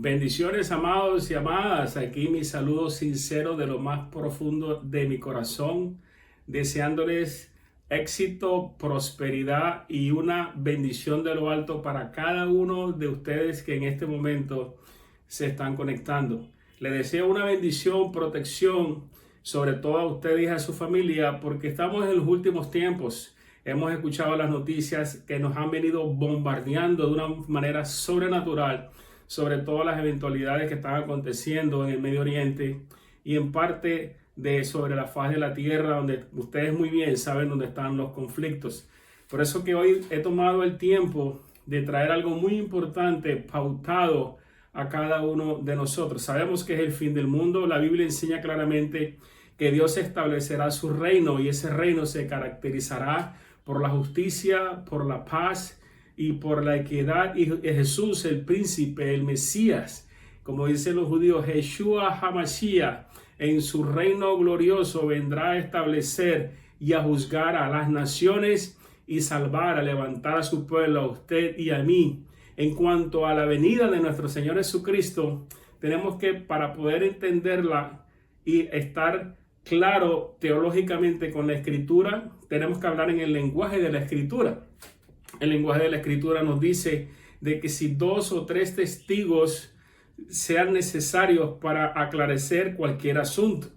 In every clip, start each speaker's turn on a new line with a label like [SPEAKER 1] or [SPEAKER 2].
[SPEAKER 1] Bendiciones, amados y amadas. Aquí mi saludo sincero de lo más profundo de mi corazón, deseándoles éxito, prosperidad y una bendición de lo alto para cada uno de ustedes que en este momento se están conectando. Les deseo una bendición, protección, sobre todo a ustedes y a su familia, porque estamos en los últimos tiempos. Hemos escuchado las noticias que nos han venido bombardeando de una manera sobrenatural sobre todas las eventualidades que están aconteciendo en el Medio Oriente y en parte sobre la faz de la tierra, donde ustedes muy bien saben dónde están los conflictos. Por eso que hoy he tomado el tiempo de traer algo muy importante, pautado a cada uno de nosotros. Sabemos que es el fin del mundo. La Biblia enseña claramente que Dios establecerá su reino y ese reino se caracterizará por la justicia, por la paz y por la equidad, y Jesús, el príncipe, el Mesías, como dicen los judíos, Yeshua HaMashiach, en su reino glorioso vendrá a establecer y a juzgar a las naciones y salvar, a levantar a su pueblo, a usted y a mí. En cuanto a la venida de nuestro Señor Jesucristo, tenemos que, para poder entenderla y estar claro teológicamente con la Escritura, tenemos que hablar en el lenguaje de la Escritura. El lenguaje de la Escritura nos dice de que si 2 o 3 testigos sean necesarios para aclarecer cualquier asunto.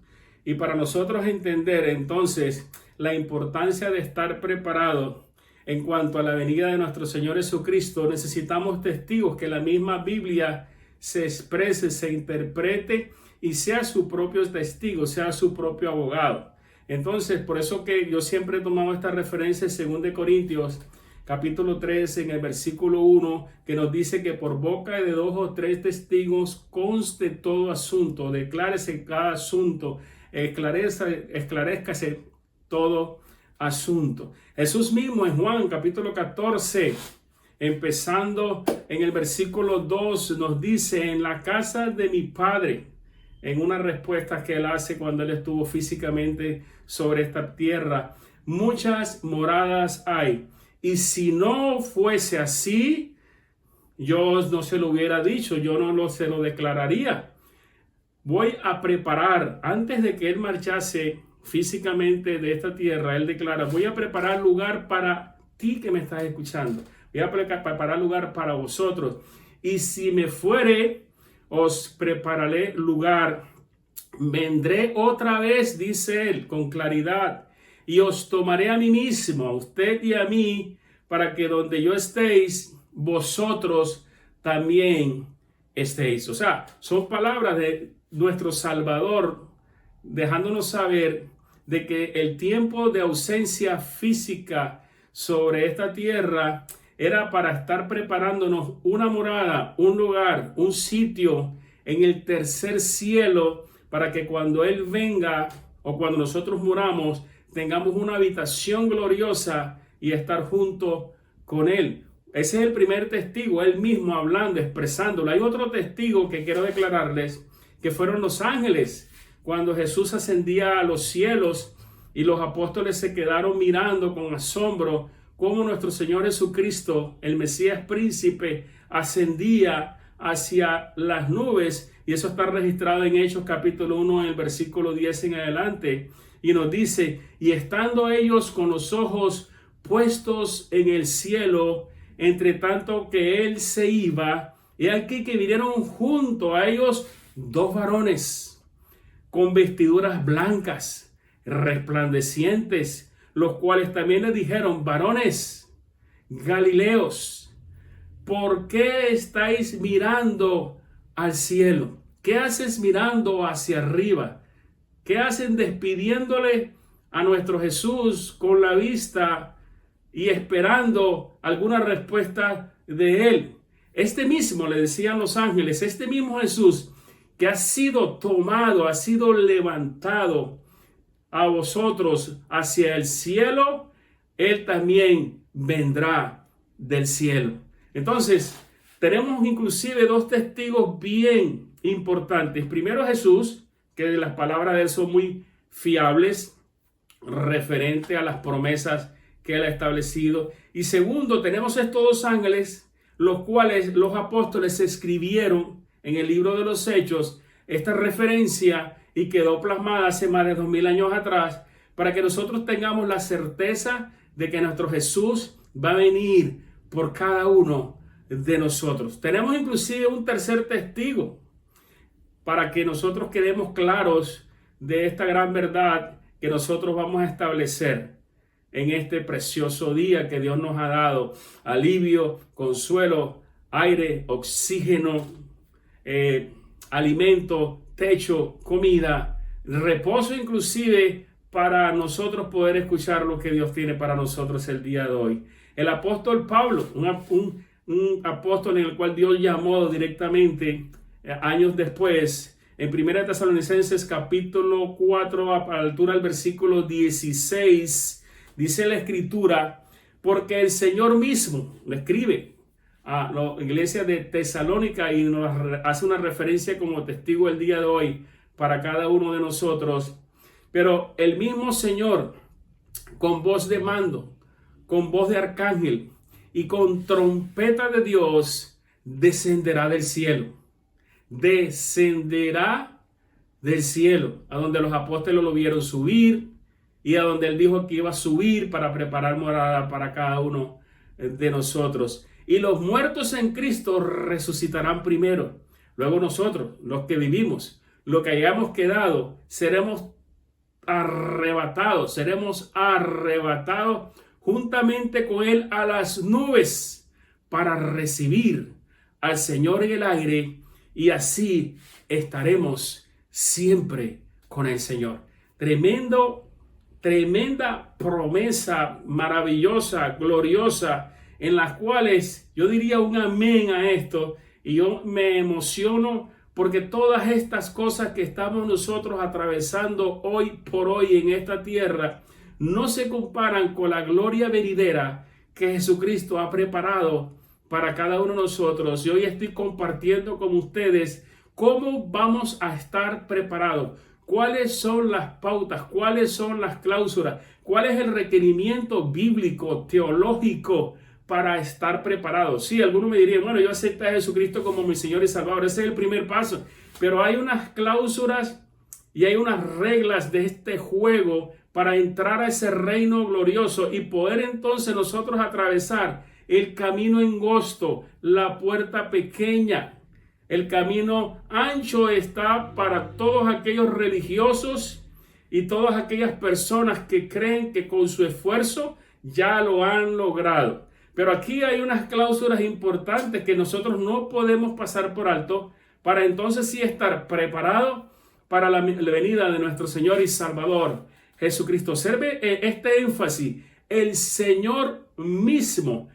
[SPEAKER 1] Y para nosotros entender entonces la importancia de estar preparado en cuanto a la venida de nuestro Señor Jesucristo, necesitamos testigos, que la misma Biblia se exprese, se interprete y sea su propio testigo, sea su propio abogado. Entonces, por eso que yo siempre he tomado esta referencia en 2 Corintios capítulo 3, en el versículo 1, que nos dice que por boca de 2 o 3 testigos conste todo asunto, declárese cada asunto, esclarezcase todo asunto. Jesús mismo en Juan capítulo 14, empezando en el versículo 2, nos dice: en la casa de mi Padre, en una respuesta que él hace cuando él estuvo físicamente sobre esta tierra, muchas moradas hay. Y si no fuese así, yo no se lo hubiera dicho, yo no se lo declararía. Voy a preparar, antes de que él marchase físicamente de esta tierra, él declara: voy a preparar lugar para ti que me estás escuchando. Voy a preparar lugar para vosotros. Y si me fuere, os prepararé lugar. Vendré otra vez, dice él, con claridad, y os tomaré a mí mismo, a usted y a mí, para que donde yo estéis, vosotros también estéis. O sea, son palabras de nuestro Salvador, dejándonos saber de que el tiempo de ausencia física sobre esta tierra era para estar preparándonos una morada, un lugar, un sitio en el tercer cielo, para que cuando Él venga o cuando nosotros muramos, tengamos una habitación gloriosa y estar junto con Él. Ese es el primer testigo, Él mismo hablando, expresándolo. Hay otro testigo que quiero declararles, que fueron los ángeles, cuando Jesús ascendía a los cielos y los apóstoles se quedaron mirando con asombro cómo nuestro Señor Jesucristo, el Mesías príncipe, ascendía hacia las nubes, y eso está registrado en Hechos capítulo 1, en el versículo 10 en adelante. Y nos dice: y estando ellos con los ojos puestos en el cielo, entre tanto que él se iba, y aquí que vinieron junto a ellos 2 varones con vestiduras blancas, resplandecientes, los cuales también le dijeron: varones Galileos, ¿por qué estáis mirando al cielo? ¿Qué haces mirando hacia arriba? ¿Qué hacen despidiéndole a nuestro Jesús con la vista y esperando alguna respuesta de Él? Este mismo, le decían los ángeles, este mismo Jesús que ha sido tomado, ha sido levantado a vosotros hacia el cielo, Él también vendrá del cielo. Entonces, tenemos inclusive 2 testigos bien importantes. Primero, Jesús, que las palabras de él son muy fiables, referente a las promesas que él ha establecido. Y segundo, tenemos estos 2 ángeles, los cuales los apóstoles escribieron en el libro de los Hechos esta referencia y quedó plasmada hace más de 2000 años atrás para que nosotros tengamos la certeza de que nuestro Jesús va a venir por cada uno de nosotros. Tenemos inclusive un tercer testigo para que nosotros quedemos claros de esta gran verdad que nosotros vamos a establecer en este precioso día que Dios nos ha dado. Alivio, consuelo, aire, oxígeno, alimento, techo, comida, reposo inclusive para nosotros poder escuchar lo que Dios tiene para nosotros el día de hoy. El apóstol Pablo, un apóstol en el cual Dios llamó directamente años después, en 1 Tesalonicenses capítulo 4, a la altura del versículo 16, dice la escritura, porque el Señor mismo, le escribe a la iglesia de Tesalónica y nos hace una referencia como testigo el día de hoy para cada uno de nosotros. Pero el mismo Señor, con voz de mando, con voz de arcángel y con trompeta de Dios, descenderá del cielo. Descenderá del cielo, a donde los apóstoles lo vieron subir y a donde él dijo que iba a subir para preparar morada para cada uno de nosotros. Y los muertos en Cristo resucitarán primero. Luego nosotros, los que vivimos, los que hayamos quedado, seremos arrebatados juntamente con él a las nubes para recibir al Señor en el aire, y así estaremos siempre con el Señor. Tremenda promesa maravillosa, gloriosa, en las cuales yo diría un amén a esto, y yo me emociono porque todas estas cosas que estamos nosotros atravesando hoy por hoy en esta tierra no se comparan con la gloria venidera que Jesucristo ha preparado para cada uno de nosotros. Y hoy estoy compartiendo con ustedes cómo vamos a estar preparados, cuáles son las pautas, cuáles son las cláusulas, cuál es el requerimiento bíblico, teológico para estar preparados. Sí, algunos me dirían, bueno, yo acepto a Jesucristo como mi Señor y Salvador. Ese es el primer paso. Pero hay unas cláusulas y hay unas reglas de este juego para entrar a ese reino glorioso y poder entonces nosotros atravesar el camino angosto, la puerta pequeña. El camino ancho está para todos aquellos religiosos y todas aquellas personas que creen que con su esfuerzo ya lo han logrado. Pero aquí hay unas cláusulas importantes que nosotros no podemos pasar por alto para entonces sí estar preparados para la venida de nuestro Señor y Salvador Jesucristo. Observe este énfasis, el Señor mismo.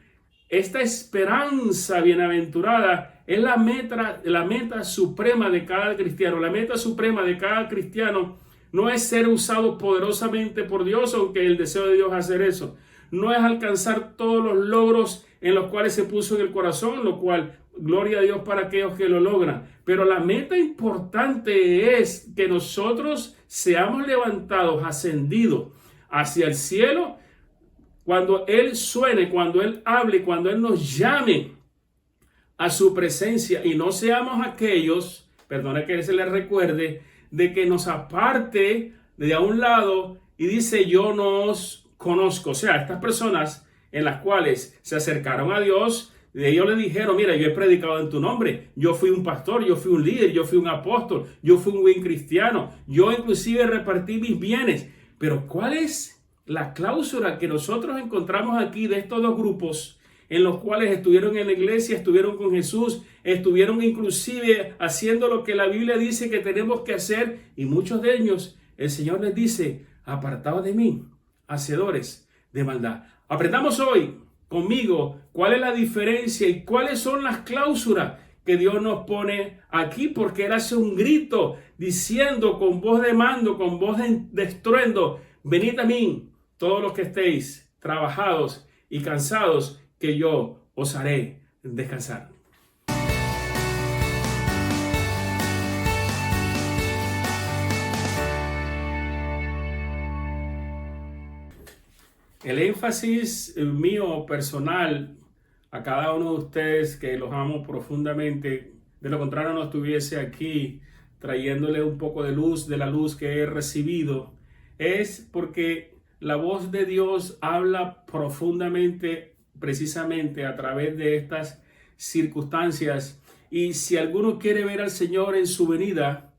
[SPEAKER 1] Esta esperanza bienaventurada es la meta suprema de cada cristiano. La meta suprema de cada cristiano no es ser usado poderosamente por Dios, aunque el deseo de Dios es hacer eso. No es alcanzar todos los logros en los cuales se puso en el corazón, lo cual, gloria a Dios para aquellos que lo logran. Pero la meta importante es que nosotros seamos levantados, ascendidos hacia el cielo, cuando Él suene, cuando Él hable, cuando Él nos llame a su presencia, y no seamos aquellos, perdone que se les recuerde, de que nos aparte de a un lado y dice yo no os conozco. O sea, estas personas en las cuales se acercaron a Dios, ellos le dijeron, mira, yo he predicado en tu nombre, yo fui un pastor, yo fui un líder, yo fui un apóstol, yo fui un buen cristiano, yo inclusive repartí mis bienes. Pero ¿cuál es la cláusula que nosotros encontramos aquí de estos dos grupos en los cuales estuvieron en la iglesia, estuvieron con Jesús, estuvieron inclusive haciendo lo que la Biblia dice que tenemos que hacer? Y muchos de ellos, el Señor les dice, apartados de mí, hacedores de maldad. Aprendamos hoy conmigo cuál es la diferencia y cuáles son las cláusulas que Dios nos pone aquí, porque Él hace un grito diciendo con voz de mando, con voz de estruendo, venid a mí, todos los que estéis trabajados y cansados, que yo os haré descansar. El énfasis mío personal a cada uno de ustedes, que los amo profundamente, De lo contrario, no estuviese aquí trayéndole un poco de luz, de la luz que he recibido. Es porque la voz de Dios habla profundamente, precisamente a través de estas circunstancias. Y si alguno quiere ver al Señor en su venida,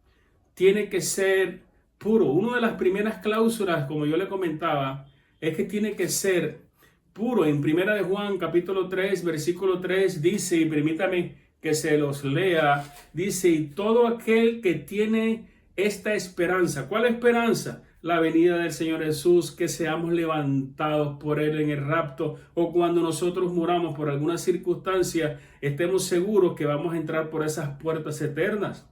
[SPEAKER 1] tiene que ser puro. Una de las primeras cláusulas, como yo le comentaba, es que tiene que ser puro. En Primera de Juan, capítulo 3, versículo 3, dice, y permítame que se los lea, dice, y todo aquel que tiene esta esperanza. ¿Cuál esperanza? La venida del Señor Jesús, que seamos levantados por Él en el rapto, o cuando nosotros muramos por alguna circunstancia, estemos seguros que vamos a entrar por esas puertas eternas.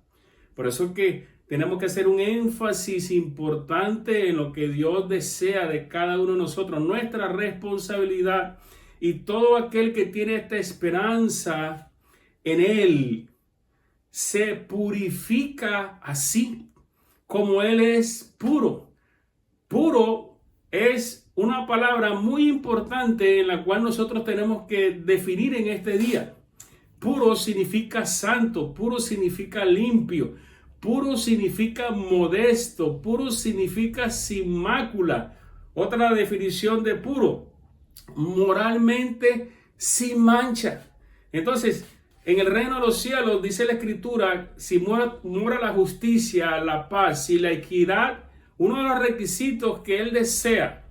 [SPEAKER 1] Por eso que tenemos que hacer un énfasis importante en lo que Dios desea de cada uno de nosotros, nuestra responsabilidad, y todo aquel que tiene esta esperanza en Él se purifica así como Él es puro. Puro es una palabra muy importante en la cual nosotros tenemos que definir en este día. Puro significa santo, puro significa limpio, puro significa modesto, puro significa sin mácula. Otra definición de puro, moralmente sin mancha. Entonces, en el reino de los cielos, dice la Escritura, si mora la justicia, la paz y la equidad, uno de los requisitos que Él desea,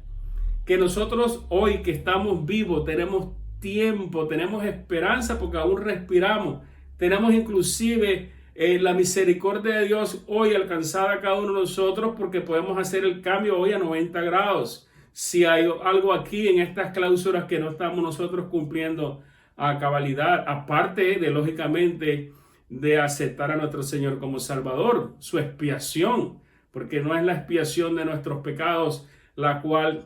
[SPEAKER 1] que nosotros hoy que estamos vivos, tenemos tiempo, tenemos esperanza porque aún respiramos, tenemos inclusive la misericordia de Dios hoy alcanzada a cada uno de nosotros porque podemos hacer el cambio hoy a 90 grados. Si hay algo aquí en estas cláusulas que no estamos nosotros cumpliendo a cabalidad, aparte de, lógicamente, de aceptar a nuestro Señor como Salvador, su expiación, porque no es la expiación de nuestros pecados, la cual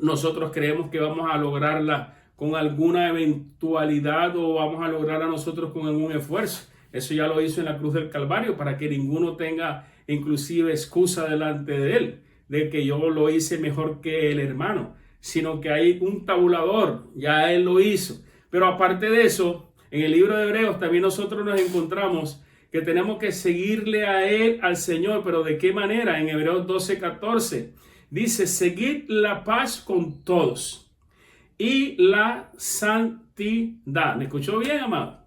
[SPEAKER 1] nosotros creemos que vamos a lograrla con alguna eventualidad o vamos a lograrla nosotros con algún esfuerzo. Eso ya lo hizo en la cruz del Calvario para que ninguno tenga inclusive excusa delante de Él, de que yo lo hice mejor que el hermano, sino que hay un tabulador, ya Él lo hizo. Pero aparte de eso, en el libro de Hebreos también nosotros nos encontramos que tenemos que seguirle a Él, al Señor. ¿Pero de qué manera? En Hebreos 12:14 dice, seguid la paz con todos y la santidad. ¿Me escuchó bien, amado?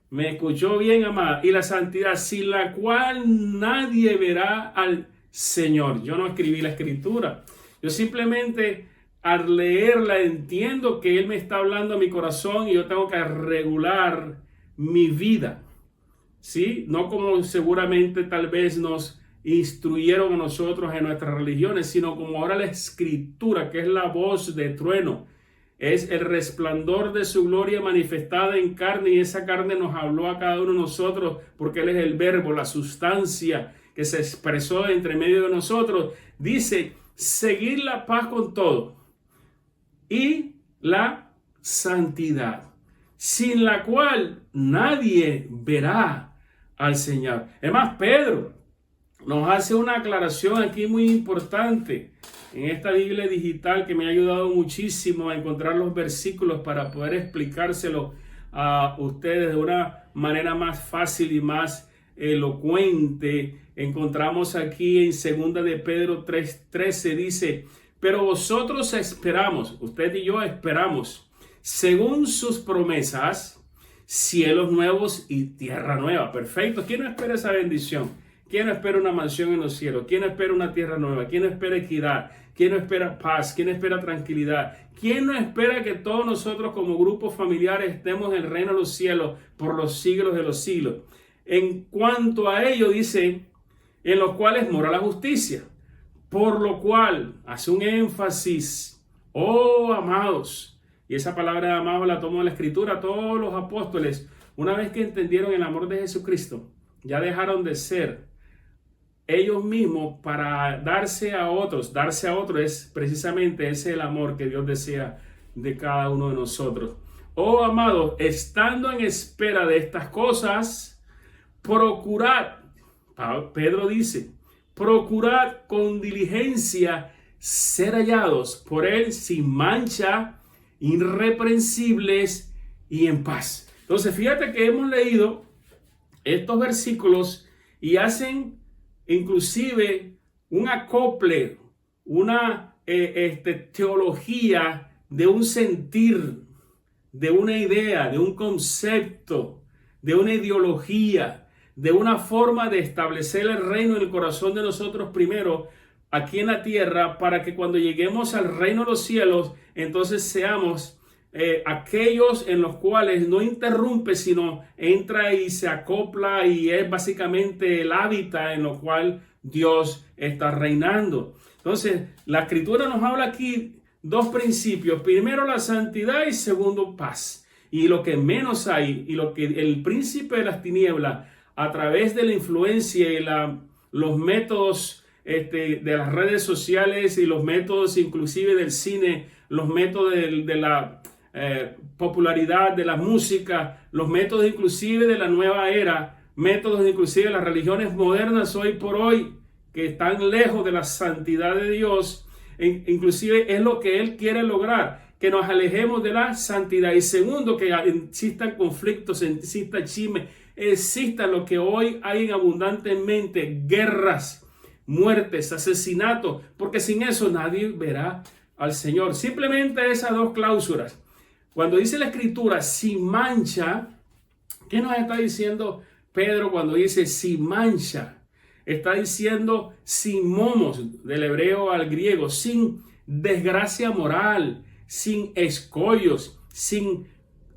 [SPEAKER 1] Me escuchó bien, amada. Y la santidad, sin la cual nadie verá al Señor. Yo no escribí la Escritura. Yo simplemente al leerla entiendo que Él me está hablando a mi corazón y yo tengo que regular mi vida. ¿Sí? No como seguramente tal vez nos instruyeron a nosotros en nuestras religiones, sino como ahora la Escritura, que es la voz de trueno, es el resplandor de su gloria manifestada en carne, y esa carne nos habló a cada uno de nosotros porque Él es el verbo, la sustancia que se expresó entre medio de nosotros. Dice, seguir la paz con todo y la santidad, sin la cual nadie verá al Señor. Es más, Pedro nos hace una aclaración aquí muy importante en esta Biblia digital que me ha ayudado muchísimo a encontrar los versículos para poder explicárselo a ustedes de una manera más fácil y más elocuente. Encontramos aquí en 2 de Pedro 3:13, dice, pero vosotros esperamos, usted y yo esperamos, según sus promesas, cielos nuevos y tierra nueva. Perfecto. ¿Quién no espera esa bendición? ¿Quién no espera una mansión en los cielos? ¿Quién no espera una tierra nueva? ¿Quién no espera equidad? ¿Quién no espera paz? ¿Quién no espera tranquilidad? ¿Quién no espera que todos nosotros como grupos familiares estemos en el reino de los cielos por los siglos de los siglos? En cuanto a ello, dice, en los cuales mora la justicia, por lo cual hace un énfasis, oh amados. Y esa palabra de amados la tomó en la Escritura. Todos los apóstoles, una vez que entendieron el amor de Jesucristo, ya dejaron de ser ellos mismos para darse a otros. Darse a otros es precisamente ese el amor que Dios desea de cada uno de nosotros. Oh amados, estando en espera de estas cosas, procurad, Pedro dice, procurad con diligencia ser hallados por Él sin mancha, irreprensibles y en paz. Entonces, fíjate que hemos leído estos versículos y hacen inclusive un acople, una teología de un sentir, de una idea, de un concepto, de una ideología, de una forma de establecer el reino en el corazón de nosotros primero, aquí en la tierra, para que cuando lleguemos al reino de los cielos, entonces seamos aquellos en los cuales no interrumpe, sino entra y se acopla y es básicamente el hábitat en lo cual Dios está reinando. Entonces, la escritura nos habla aquí dos principios. Primero, la santidad y segundo, paz. Y lo que menos hay y lo que el príncipe de las tinieblas, a través de la influencia y los métodos de las redes sociales y los métodos inclusive del cine, los métodos de la popularidad de la música, los métodos inclusive de la nueva era, métodos inclusive de las religiones modernas hoy por hoy, que están lejos de la santidad de Dios, inclusive es lo que Él quiere lograr, que nos alejemos de la santidad. Y segundo, que existan conflictos, exista chisme, exista lo que hoy hay abundantemente, guerras, muertes, asesinatos, porque sin eso nadie verá al Señor. Simplemente esas dos cláusulas. Cuando dice la escritura sin mancha, ¿qué nos está diciendo Pedro cuando dice sin mancha? Está diciendo sin momos, del hebreo al griego, sin desgracia moral, sin escollos, sin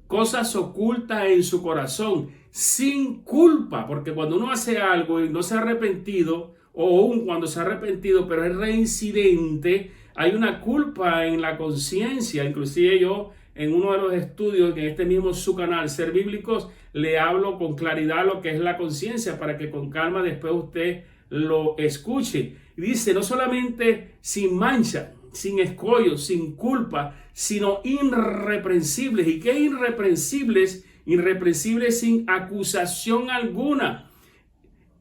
[SPEAKER 1] cosas ocultas en su corazón, sin culpa, porque cuando uno hace algo y no se ha arrepentido, o aún cuando se ha arrepentido pero es reincidente, hay una culpa en la conciencia. Inclusive yo en uno de los estudios en este mismo su canal, Ser Bíblicos, le hablo con claridad lo que es la conciencia para que con calma después usted lo escuche. Y dice, no solamente sin mancha, sin escollos, sin culpa, sino irreprensibles. ¿Y qué irreprensibles? Irreprensibles sin acusación alguna.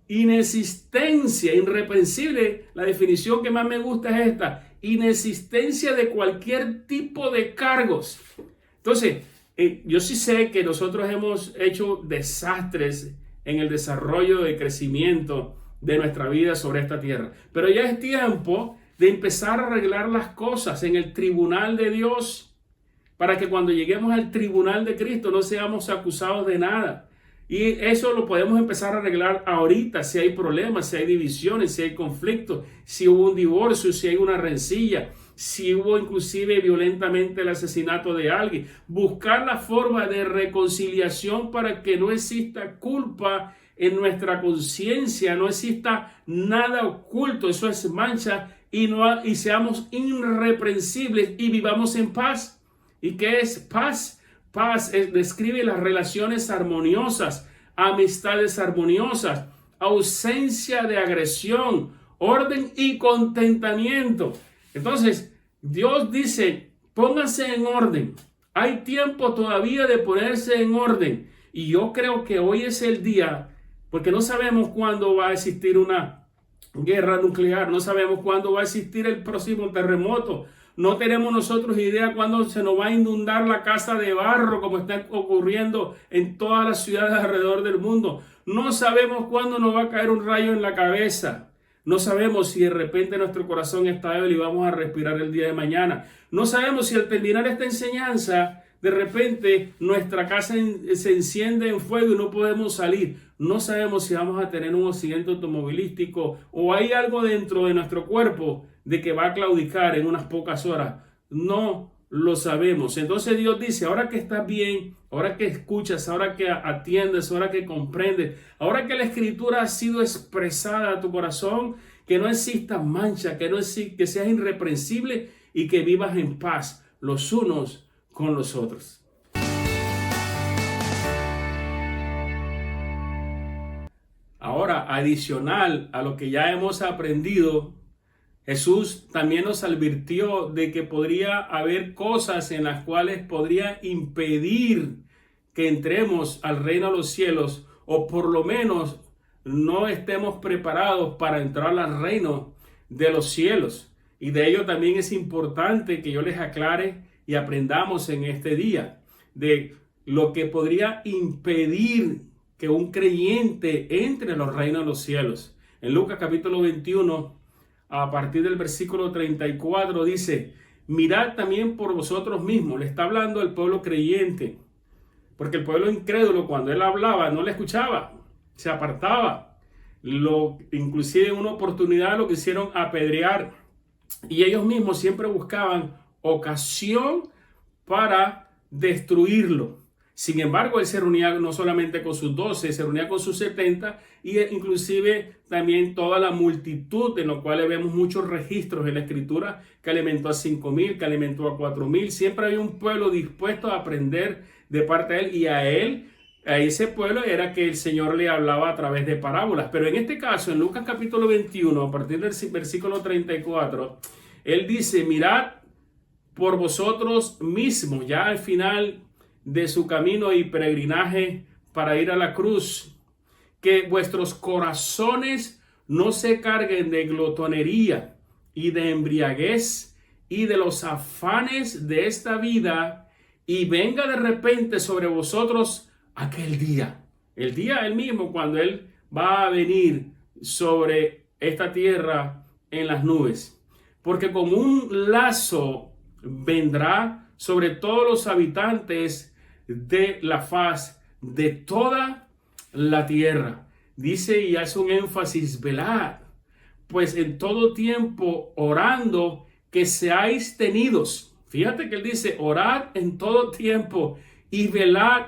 [SPEAKER 1] Inexistencia, irreprensible, la definición que más me gusta es esta: inexistencia de cualquier tipo de cargos. Entonces, yo sí sé que nosotros hemos hecho desastres en el desarrollo de crecimiento de nuestra vida sobre esta tierra, pero ya es tiempo de empezar a arreglar las cosas en el tribunal de Dios, para que cuando lleguemos al tribunal de Cristo no seamos acusados de nada. Y eso lo podemos empezar a arreglar ahorita, si hay problemas, si hay divisiones, si hay conflictos, si hubo un divorcio, si hay una rencilla, si hubo inclusive violentamente el asesinato de alguien. Buscar la forma de reconciliación para que no exista culpa en nuestra conciencia, no exista nada oculto, eso es mancha, y seamos irreprensibles y vivamos en paz. ¿Y qué es paz? Paz describe las relaciones armoniosas, amistades armoniosas, ausencia de agresión, orden y contentamiento. Entonces, Dios dice, pónganse en orden. Hay tiempo todavía de ponerse en orden. Y yo creo que hoy es el día, porque no sabemos cuándo va a existir una guerra nuclear, no sabemos cuándo va a existir el próximo terremoto. No tenemos nosotros idea cuándo se nos va a inundar la casa de barro, como está ocurriendo en todas las ciudades alrededor del mundo. No sabemos cuándo nos va a caer un rayo en la cabeza. No sabemos si de repente nuestro corazón está débil y vamos a respirar el día de mañana. No sabemos si al terminar esta enseñanza, de repente nuestra casa se enciende en fuego y no podemos salir. No sabemos si vamos a tener un accidente automovilístico o hay algo dentro de nuestro cuerpo de que va a claudicar en unas pocas horas. No lo sabemos. Entonces Dios dice, ahora que estás bien, ahora que escuchas, ahora que atiendes, ahora que comprendes, ahora que la escritura ha sido expresada a tu corazón, que no exista mancha, que seas irreprensible y que vivas en paz los unos con los otros. Ahora, adicional a lo que ya hemos aprendido, Jesús también nos advirtió de que podría haber cosas en las cuales podría impedir que entremos al reino de los cielos, o por lo menos no estemos preparados para entrar al reino de los cielos. Y de ello también es importante que yo les aclare y aprendamos en este día de lo que podría impedir que un creyente entre en los reinos de los cielos. En Lucas capítulo 21, a partir del versículo 34, dice: mirad también por vosotros mismos. Le está hablando al pueblo creyente, porque el pueblo incrédulo, cuando él hablaba, no le escuchaba, se apartaba. Inclusive en una oportunidad lo quisieron apedrear, y ellos mismos siempre buscaban ocasión para destruirlo. Sin embargo, él se reunía no solamente con sus 12, se reunía con sus 70, y inclusive también toda la multitud, en lo cual vemos muchos registros en la escritura, que alimentó a 5,000, que alimentó a 4,000. Siempre había un pueblo dispuesto a aprender de parte de él, y a ese pueblo era que el Señor le hablaba a través de parábolas. Pero en este caso, en Lucas capítulo 21, a partir del versículo 34, él dice: mirad por vosotros mismos, ya al final de su camino y peregrinaje para ir a la cruz, que vuestros corazones no se carguen de glotonería y de embriaguez y de los afanes de esta vida, y venga de repente sobre vosotros aquel día, el día él mismo, cuando él va a venir sobre esta tierra en las nubes, porque como un lazo vendrá sobre todos los habitantes de la faz de toda la tierra. Dice y hace un énfasis: velad, pues en todo tiempo orando, que seáis tenidos. Fíjate que él dice: orad en todo tiempo y velad,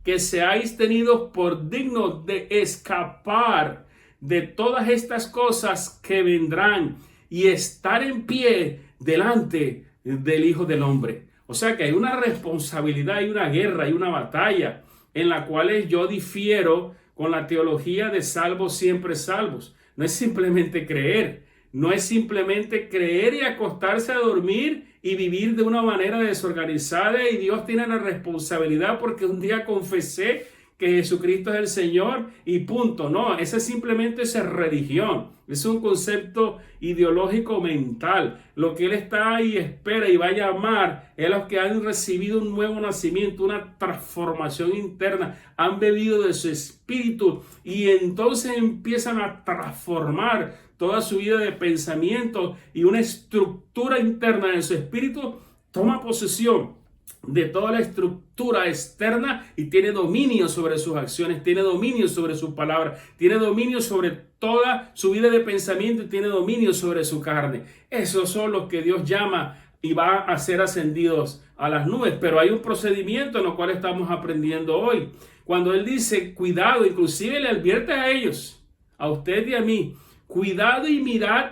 [SPEAKER 1] que seáis tenidos por dignos de escapar de todas estas cosas que vendrán y estar en pie delante del Hijo del Hombre. O sea que hay una responsabilidad, hay una guerra, hay una batalla en la cual yo difiero con la teología de salvos siempre salvos. No es simplemente creer, no es simplemente creer y acostarse a dormir y vivir de una manera desorganizada, y Dios tiene la responsabilidad porque un día confesé que Jesucristo es el Señor y punto. No, esa simplemente es religión. Es un concepto ideológico mental. Lo que Él está ahí espera y va a llamar es los que han recibido un nuevo nacimiento, una transformación interna, han bebido de su espíritu y entonces empiezan a transformar toda su vida de pensamiento, y una estructura interna de su espíritu toma posesión de toda la estructura externa y tiene dominio sobre sus acciones, tiene dominio sobre sus palabras, tiene dominio sobre toda su vida de pensamiento y tiene dominio sobre su carne. Esos son los que Dios llama y va a ser ascendidos a las nubes. Pero hay un procedimiento en lo cual estamos aprendiendo hoy. Cuando Él dice cuidado, inclusive le advierte a ellos, a usted y a mí: cuidado y mirad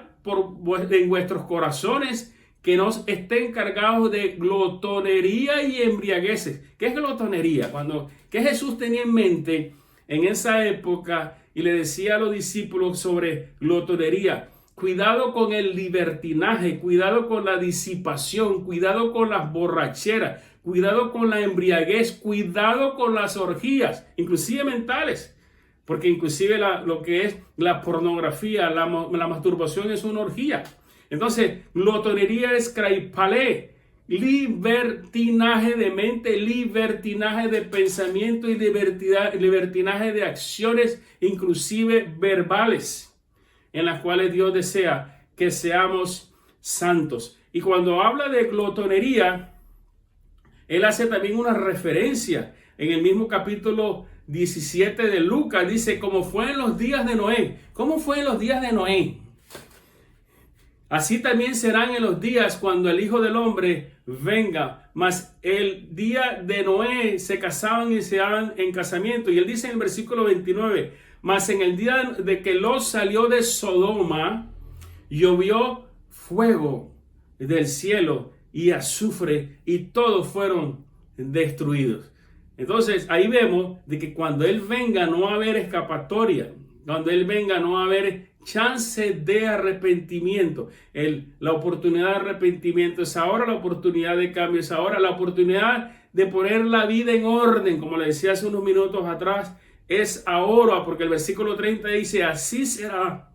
[SPEAKER 1] en vuestros corazones, que no estén cargados de glotonería y embriagueces. ¿Qué es glotonería? ¿Qué Jesús tenía en mente en esa época y le decía a los discípulos sobre glotonería? Cuidado con el libertinaje, cuidado con la disipación, cuidado con las borracheras, cuidado con la embriaguez, cuidado con las orgías, inclusive mentales. Porque inclusive lo que es la pornografía, la masturbación es una orgía. Entonces, glotonería es kraipale, libertinaje de mente, libertinaje de pensamiento y libertinaje de acciones, inclusive verbales, en las cuales Dios desea que seamos santos. Y cuando habla de glotonería, Él hace también una referencia en el mismo capítulo 17 de Lucas. Dice: como fue en los días de Noé. ¿Cómo fue en los días de Noé? Así también serán en los días cuando el Hijo del Hombre venga. Mas el día de Noé se casaban y se daban en casamiento. Y él dice en el versículo 29, mas en el día de que Lot salió de Sodoma, llovió fuego del cielo y azufre, y todos fueron destruidos. Entonces ahí vemos de que cuando Él venga no va a haber escapatoria. Cuando Él venga no va a haber chance de arrepentimiento. La oportunidad de arrepentimiento es ahora, la oportunidad de cambio es ahora, la oportunidad de poner la vida en orden, como le decía hace unos minutos atrás, es ahora, porque el versículo 30 dice: así será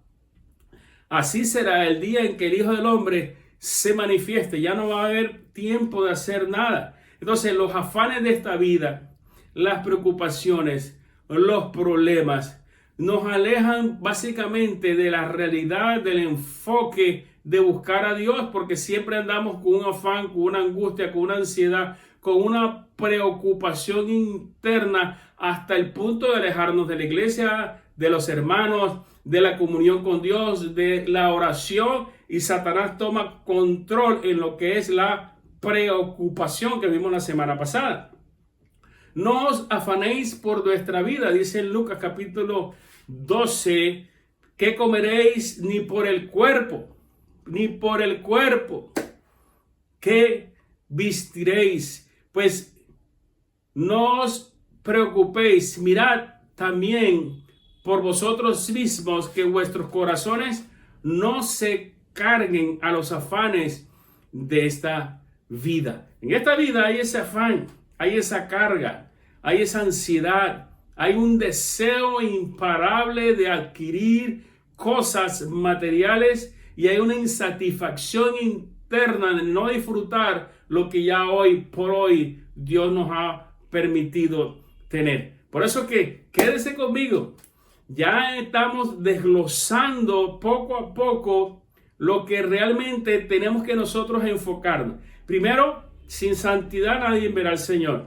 [SPEAKER 1] el día en que el Hijo del Hombre se manifieste. Ya no va a haber tiempo de hacer nada. Entonces los afanes de esta vida, las preocupaciones, los problemas nos alejan básicamente de la realidad, del enfoque de buscar a Dios, porque siempre andamos con un afán, con una angustia, con una ansiedad, con una preocupación interna hasta el punto de alejarnos de la iglesia, de los hermanos, de la comunión con Dios, de la oración, y Satanás toma control en lo que es la preocupación que vimos la semana pasada. No os afanéis por vuestra vida, dice en Lucas capítulo 12, que comeréis ni por el cuerpo, que vestiréis. Pues no os preocupéis, mirad también por vosotros mismos, que vuestros corazones no se carguen a los afanes de esta vida. En esta vida hay ese afán, hay esa carga, hay esa ansiedad, hay un deseo imparable de adquirir cosas materiales y hay una insatisfacción interna de no disfrutar lo que ya hoy por hoy Dios nos ha permitido tener. Por eso que quédese conmigo. Ya estamos desglosando poco a poco lo que realmente tenemos que nosotros enfocarnos. Primero, sin santidad nadie verá al Señor.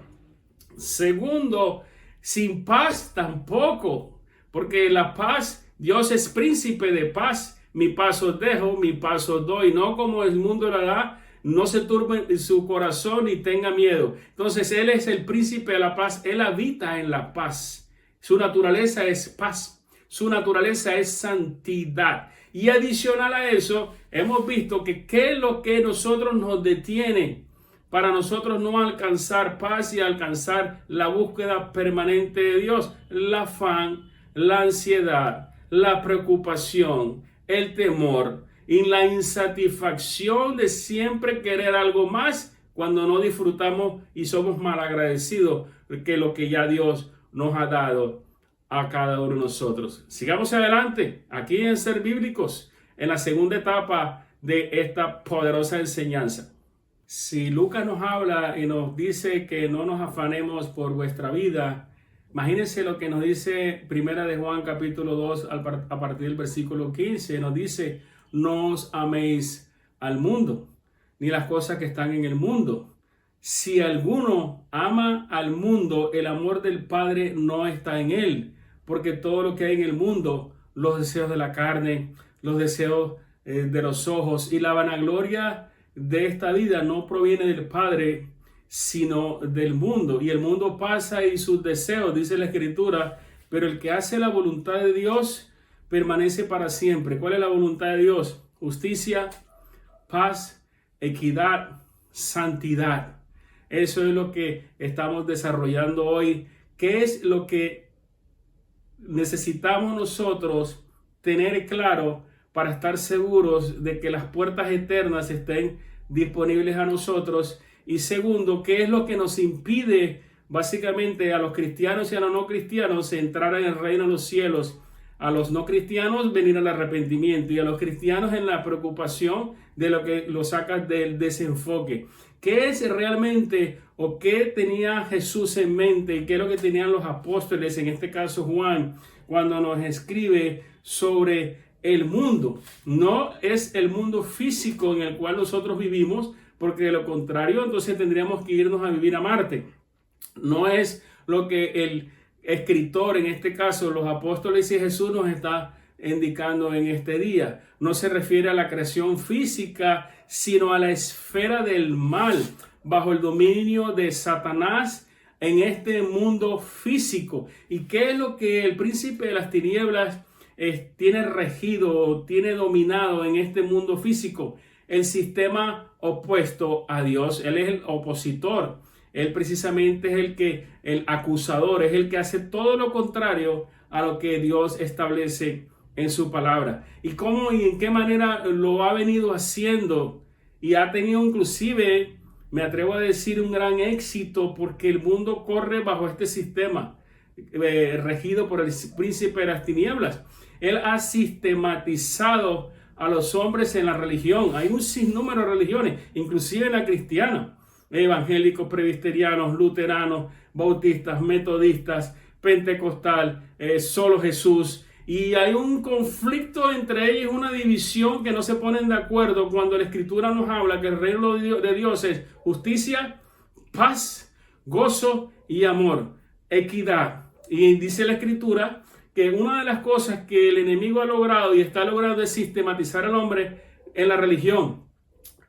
[SPEAKER 1] Segundo, sin paz tampoco, porque la paz, Dios es príncipe de paz. Mi paz os dejo, mi paz os doy, no como el mundo la da. No se turbe su corazón y tenga miedo. Entonces Él es el príncipe de la paz. Él habita en la paz. Su naturaleza es paz. Su naturaleza es santidad. Y adicional a eso, hemos visto que qué es lo que nosotros nos detiene para nosotros no alcanzar paz y alcanzar la búsqueda permanente de Dios. El afán, la ansiedad, la preocupación, el temor y la insatisfacción de siempre querer algo más cuando no disfrutamos y somos malagradecidos que lo que ya Dios nos ha dado a cada uno de nosotros. Sigamos adelante aquí en Ser Bíblicos, en la segunda etapa de esta poderosa enseñanza. Si Lucas nos habla y nos dice que no nos afanemos por vuestra vida, imagínense lo que nos dice Primera de Juan capítulo 2 a partir del versículo 15. Nos dice: no os améis al mundo, ni las cosas que están en el mundo. Si alguno ama al mundo, el amor del Padre no está en él, porque todo lo que hay en el mundo, los deseos de la carne, los deseos de los ojos y la vanagloria de esta vida no proviene del Padre, sino del mundo. Y el mundo pasa y sus deseos, dice la Escritura, pero el que hace la voluntad de Dios permanece para siempre. ¿Cuál es la voluntad de Dios? Justicia, paz, equidad, santidad. Eso es lo que estamos desarrollando hoy. ¿Qué es lo que necesitamos nosotros tener claro para estar seguros de que las puertas eternas estén disponibles a nosotros? Y segundo, ¿qué es lo que nos impide básicamente a los cristianos y a los no cristianos entrar en el reino de los cielos? A los no cristianos venir al arrepentimiento y a los cristianos en la preocupación de lo que lo saca del desenfoque. ¿Qué es realmente o qué tenía Jesús en mente y qué es lo que tenían los apóstoles, en este caso Juan, cuando nos escribe sobre el mundo? No es el mundo físico en el cual nosotros vivimos, porque de lo contrario entonces tendríamos que irnos a vivir a Marte. No es lo que el escritor, en este caso los apóstoles y Jesús, nos está indicando en este día. No se refiere a la creación física, sino a la esfera del mal bajo el dominio de Satanás en este mundo físico. ¿Y qué es lo que el príncipe de las tinieblas tiene regido, tiene dominado en este mundo físico? El sistema opuesto a Dios. Él es el opositor. Él precisamente es el acusador, es el que hace todo lo contrario a lo que Dios establece en su palabra. Y cómo y en qué manera lo ha venido haciendo, y ha tenido inclusive, me atrevo a decir, un gran éxito, porque el mundo corre bajo este sistema regido por el príncipe de las tinieblas. Él ha sistematizado a los hombres en la religión. Hay un sinnúmero de religiones, inclusive en la cristiana. Evangélicos, presbiterianos, luteranos, bautistas, metodistas, pentecostal, solo Jesús. Y hay un conflicto entre ellos, una división que no se ponen de acuerdo cuando la Escritura nos habla que el reino de Dios es justicia, paz, gozo y amor, equidad. Y dice la Escritura que una de las cosas que el enemigo ha logrado y está logrando es sistematizar al hombre en la religión,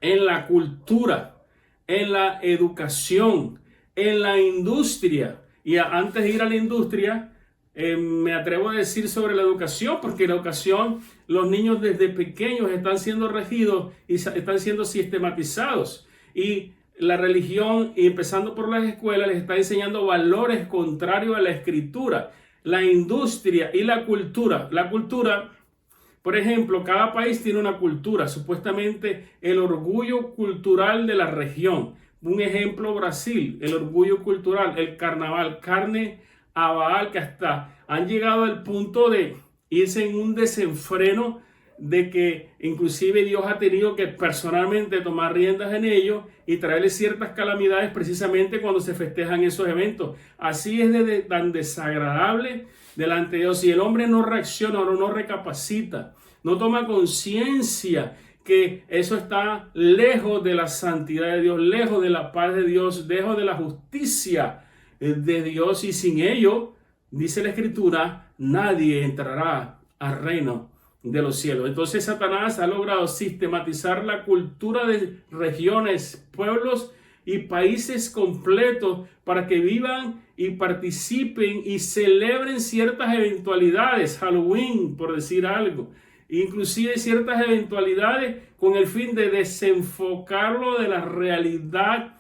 [SPEAKER 1] en la cultura, en la educación, en la industria. Y antes de ir a la industria, me atrevo a decir sobre la educación, porque la educación, los niños desde pequeños están siendo regidos y están siendo sistematizados. Y la religión, y empezando por las escuelas, les está enseñando valores contrarios a la Escritura. La industria y la cultura. La cultura, por ejemplo, cada país tiene una cultura, supuestamente el orgullo cultural de la región. Un ejemplo, Brasil, el orgullo cultural, el carnaval, carne a Baal, que hasta han llegado al punto de irse en un desenfreno de que inclusive Dios ha tenido que personalmente tomar riendas en ello y traerle ciertas calamidades precisamente cuando se festejan esos eventos. Así es tan desagradable delante de Dios. Si el hombre no reacciona o no recapacita, no toma conciencia que eso está lejos de la santidad de Dios, lejos de la paz de Dios, lejos de la justicia de Dios, y sin ello, dice la Escritura, nadie entrará al reino de los cielos. Entonces Satanás ha logrado sistematizar la cultura de regiones, pueblos y países completos para que vivan y participen y celebren ciertas eventualidades, Halloween, por decir algo, inclusive ciertas eventualidades con el fin de desenfocarlo de la realidad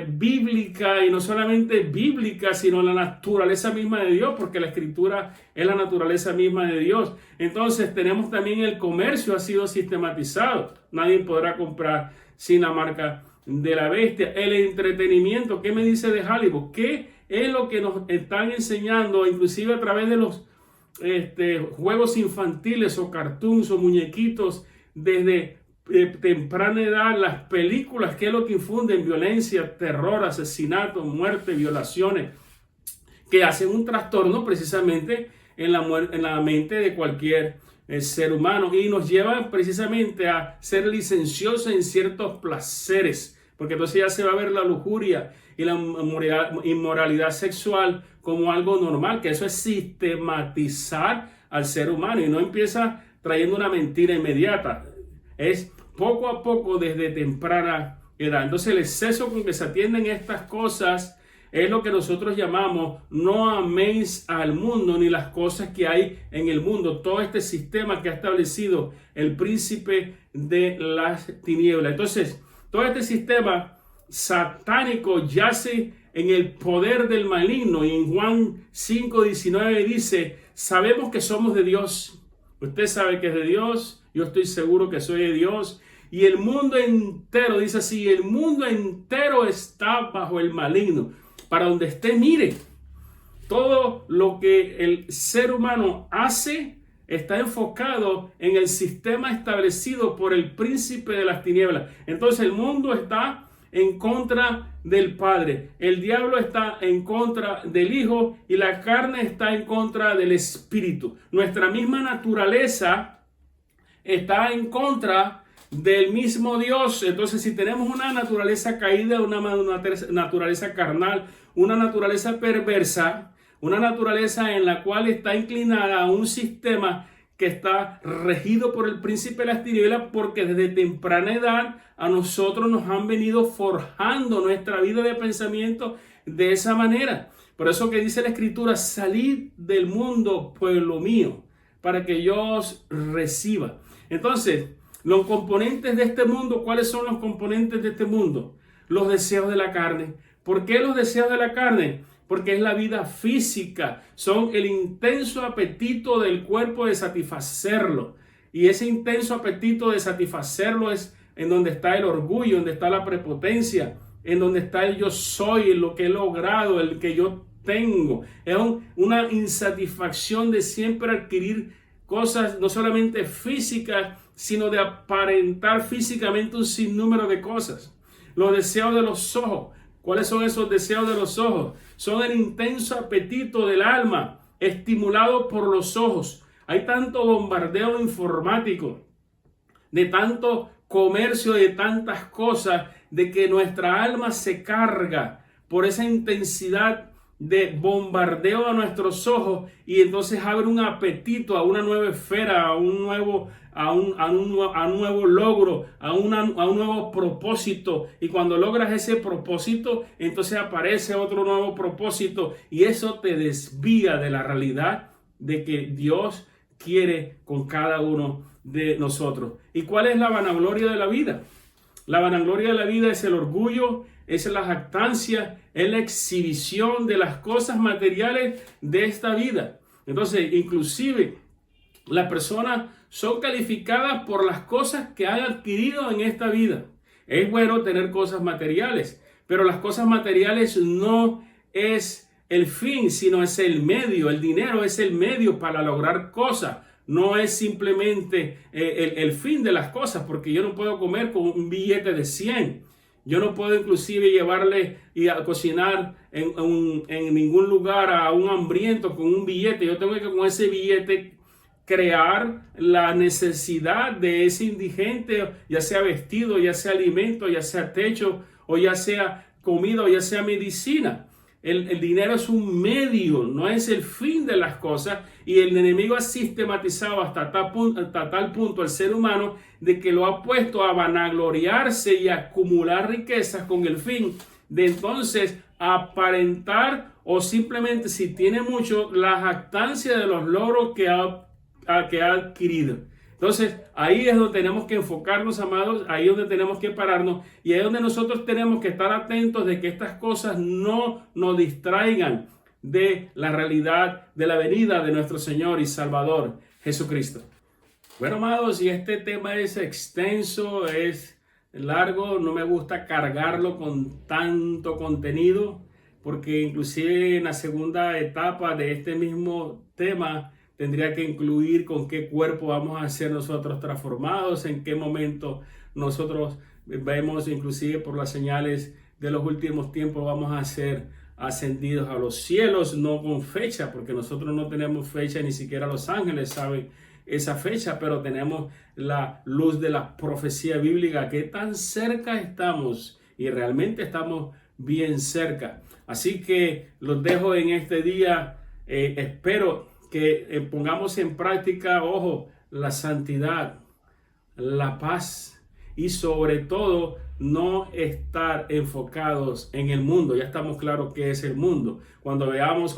[SPEAKER 1] bíblica, y no solamente bíblica, sino la naturaleza misma de Dios, porque la Escritura es la naturaleza misma de Dios. Entonces tenemos también el comercio, ha sido sistematizado. Nadie podrá comprar sin la marca de la bestia. El entretenimiento, ¿qué me dice de Hollywood? ¿Qué es lo que nos están enseñando, inclusive a través de los juegos infantiles o cartoons o muñequitos desde temprana edad? Las películas, ¿qué es lo que infunden? Violencia, terror, asesinato, muerte, violaciones, que hacen un trastorno precisamente en la mente de cualquier ser humano, y nos llevan precisamente a ser licenciosos en ciertos placeres, porque entonces ya se va a ver la lujuria y la inmoralidad sexual como algo normal, que eso es sistematizar al ser humano, y no empieza trayendo una mentira inmediata, es poco a poco desde temprana edad. Entonces el exceso con que se atienden estas cosas es lo que nosotros llamamos no améis al mundo ni las cosas que hay en el mundo. Todo este sistema que ha establecido el príncipe de las tinieblas. Entonces, todo este sistema satánico yace en el poder del maligno. Y en Juan 5:19 dice, sabemos que somos de Dios. Usted sabe que es de Dios. Yo estoy seguro que soy de Dios. Y el mundo entero, dice así, el mundo entero está bajo el maligno. Para donde esté, mire, todo lo que el ser humano hace está enfocado en el sistema establecido por el príncipe de las tinieblas. Entonces el mundo está en contra del Padre, el diablo está en contra del Hijo y la carne está en contra del Espíritu. Nuestra misma naturaleza está en contra del mismo Dios. Entonces, si tenemos una naturaleza caída, una naturaleza carnal, una naturaleza perversa, una naturaleza en la cual está inclinada a un sistema que está regido por el príncipe de las tinieblas, porque desde temprana edad a nosotros nos han venido forjando nuestra vida de pensamiento de esa manera. Por eso que dice la Escritura, salid del mundo, pueblo mío, para que yo os reciba. Entonces, los componentes de este mundo, ¿cuáles son los componentes de este mundo? Los deseos de la carne. ¿Por qué los deseos de la carne? Porque es la vida física, son el intenso apetito del cuerpo de satisfacerlo. Y ese intenso apetito de satisfacerlo es en donde está el orgullo, donde está la prepotencia, en donde está el yo soy, lo que he logrado, el que yo tengo. Es una insatisfacción de siempre adquirir cosas no solamente físicas, sino de aparentar físicamente un sinnúmero de cosas. Los deseos de los ojos. ¿Cuáles son esos deseos de los ojos? Son el intenso apetito del alma, estimulado por los ojos. Hay tanto bombardeo informático, de tanto comercio, de tantas cosas, de que nuestra alma se carga por esa intensidad de bombardeo a nuestros ojos, y entonces abre un apetito a una nueva esfera, a un nuevo logro, a un nuevo propósito. Y cuando logras ese propósito, entonces aparece otro nuevo propósito, y eso te desvía de la realidad de que Dios quiere con cada uno de nosotros. ¿Y cuál es la vanagloria de la vida? La vanagloria de la vida es el orgullo, es la jactancia, es la exhibición de las cosas materiales de esta vida. Entonces, inclusive, las personas son calificadas por las cosas que han adquirido en esta vida. Es bueno tener cosas materiales, pero las cosas materiales no es el fin, sino es el medio. El dinero es el medio para lograr cosas. No es simplemente el fin de las cosas, porque yo no puedo comer con un billete de 100. Yo no puedo inclusive llevarle y a cocinar en ningún lugar a un hambriento con un billete. Yo tengo que con ese billete crear la necesidad de ese indigente, ya sea vestido, ya sea alimento, ya sea techo, o ya sea comida, o ya sea medicina. El dinero es un medio, no es el fin de las cosas, y el enemigo ha sistematizado hasta tal punto al ser humano de que lo ha puesto a vanagloriarse y a acumular riquezas con el fin de entonces aparentar, o simplemente, si tiene mucho, la jactancia de los logros que ha adquirido. Entonces, ahí es donde tenemos que enfocarnos, amados, ahí es donde tenemos que pararnos, y ahí es donde nosotros tenemos que estar atentos de que estas cosas no nos distraigan de la realidad de la venida de nuestro Señor y Salvador Jesucristo. Bueno, amados, y este tema es extenso, es largo, no me gusta cargarlo con tanto contenido, porque inclusive en la segunda etapa de este mismo tema tendría que incluir con qué cuerpo vamos a ser nosotros transformados, en qué momento nosotros vemos, inclusive por las señales de los últimos tiempos, vamos a ser ascendidos a los cielos, no con fecha, porque nosotros no tenemos fecha, ni siquiera los ángeles saben esa fecha, pero tenemos la luz de la profecía bíblica, que tan cerca estamos, y realmente estamos bien cerca. Así que los dejo en este día, espero que pongamos en práctica, ojo, la santidad, la paz, y sobre todo no estar enfocados en el mundo. Ya estamos claros qué es el mundo. Cuando veamos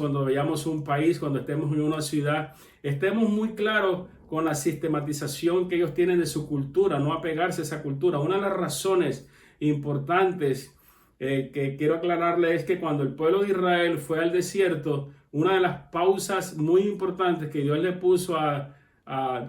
[SPEAKER 1] un país, cuando estemos en una ciudad, estemos muy claros con la sistematización que ellos tienen de su cultura, no apegarse a esa cultura. Una de las razones importantes que quiero aclararle es que cuando el pueblo de Israel fue al desierto, una de las pausas muy importantes que Dios le puso a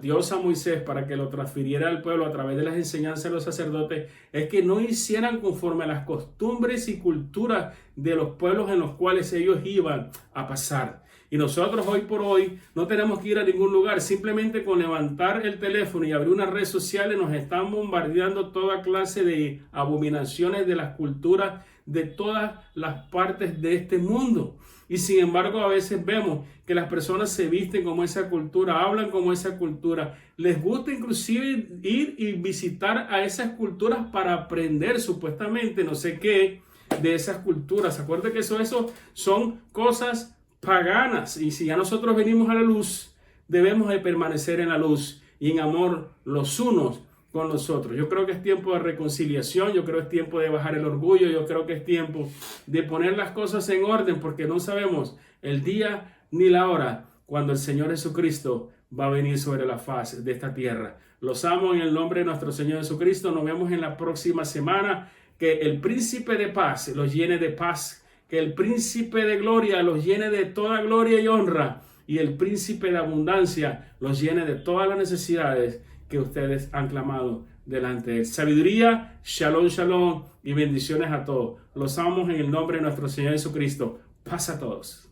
[SPEAKER 1] Dios a Moisés para que lo transfiriera al pueblo a través de las enseñanzas de los sacerdotes, es que no hicieran conforme a las costumbres y culturas de los pueblos en los cuales ellos iban a pasar. Y nosotros hoy por hoy no tenemos que ir a ningún lugar, simplemente con levantar el teléfono y abrir unas redes sociales nos están bombardeando toda clase de abominaciones de las culturas de todas las partes de este mundo. Y sin embargo, a veces vemos que las personas se visten como esa cultura, hablan como esa cultura, les gusta inclusive ir y visitar a esas culturas para aprender supuestamente no sé qué de esas culturas. Acuérdense que eso son cosas paganas, y si ya nosotros venimos a la luz, debemos de permanecer en la luz y en amor los unos con los otros. Yo creo que es tiempo de reconciliación, yo creo que es tiempo de bajar el orgullo, yo creo que es tiempo de poner las cosas en orden, porque no sabemos el día ni la hora cuando el Señor Jesucristo va a venir sobre la faz de esta tierra. Los amo en el nombre de nuestro Señor Jesucristo. Nos vemos en la próxima semana. Que el príncipe de paz los llene de paz, que el príncipe de gloria los llene de toda gloria y honra, y el príncipe de abundancia los llene de todas las necesidades que ustedes han clamado delante de él. Sabiduría, shalom, shalom y bendiciones a todos. Los amamos en el nombre de nuestro Señor Jesucristo. Paz a todos.